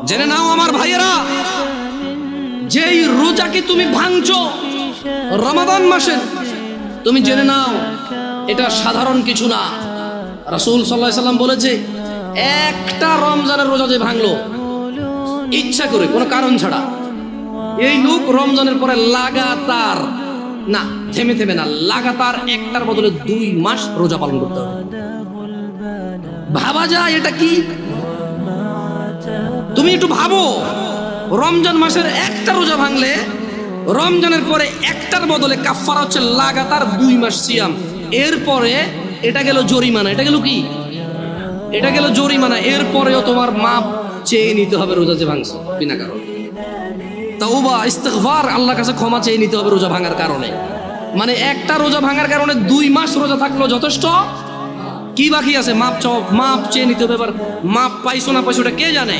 জেনে নাও আমার ভাইয়েরা, যেই রোজাকে তুমি ভাঙছো রমাদান মাসের, তুমি জেনে নাও এটা সাধারণ কিছু না। রাসূল সাল্লাল্লাহু আলাইহি সাল্লাম বলেছে, একটা রমজানের রোজা যে ভাঙলো ইচ্ছা করে কোনো কারণ ছাড়া, এই লোক রমজানের পরে লাগাতার না, থেমে থেমে না, লাগাতার একটার বদলে 2 মাস রোজা পালন করতে হবে। ভাবা যায় এটা কি? তুমি একটু ভাবো, রমজান মাসের একটা রোজা ভাঙলে রমজানের পরে একটার বদলে কাফারা হচ্ছে লাগাতার 2 মাস সিয়াম। এরপরে এটা গেল জরিমানা। এটা গেল কি? এটা গেল জরিমানা। এরপরেও তোমার মাপ চেয়ে নিতে হবে রোজা যে ভাঙছো বিনা কারণে। তাওবা, ইস্তিগফার, আল্লাহর কাছে ক্ষমা চেয়ে নিতে হবে রোজা ভাঙার কারণে। মানে একটা রোজা ভাঙার কারণে 2 মাস রোজা থাকলো যথেষ্ট। কি বাকি আছে? মাপ চেয়ে নিতে হবে। এবার মাপ পাইছো না পাইছো ওটা কে জানে।